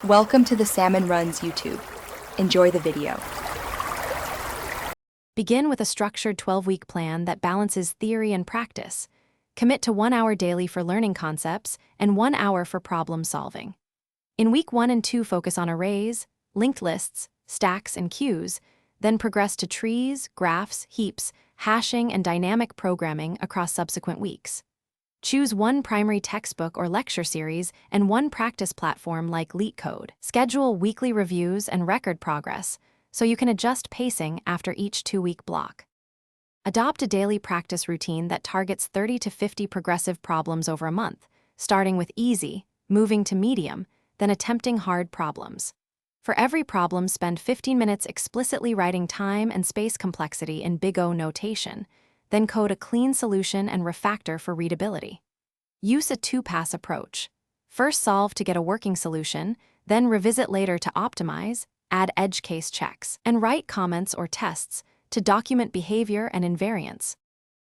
Welcome to the Salmon Runs YouTube. Enjoy the video. Begin with a structured 12-week plan that balances theory and practice. Commit to 1 hour daily for learning concepts and 1 hour for problem solving. In week 1 and 2, focus on arrays, linked lists, stacks, and queues, then progress to trees, graphs, heaps, hashing, and dynamic programming across subsequent weeks. Choose one primary textbook or lecture series and one practice platform like LeetCode. Schedule weekly reviews and record progress so you can adjust pacing after each 2-week block. Adopt a daily practice routine that targets 30 to 50 progressive problems over a month, starting with easy, moving to medium, then attempting hard problems. For every problem, spend 15 minutes explicitly writing time and space complexity in Big O notation, then code a clean solution and refactor for readability. Use a 2-pass approach. First solve to get a working solution, then revisit later to optimize, add edge case checks, and write comments or tests to document behavior and invariance.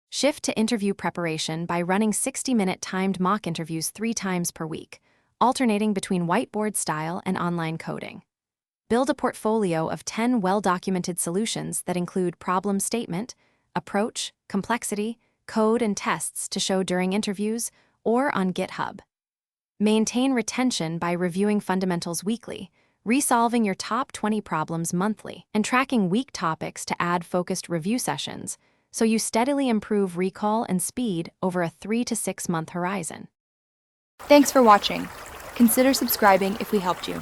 Shift to interview preparation by running 60-minute timed mock interviews 3 times per week, alternating between whiteboard style and online coding. Build a portfolio of 10 well-documented solutions that include problem statement, approach, complexity, code, and tests to show during interviews or on GitHub. Maintain retention by reviewing fundamentals weekly, resolving your top 20 problems monthly, and tracking weak topics to add focused review sessions so you steadily improve recall and speed over a 3 to 6 month horizon. Thanks for watching. Consider subscribing if we helped you.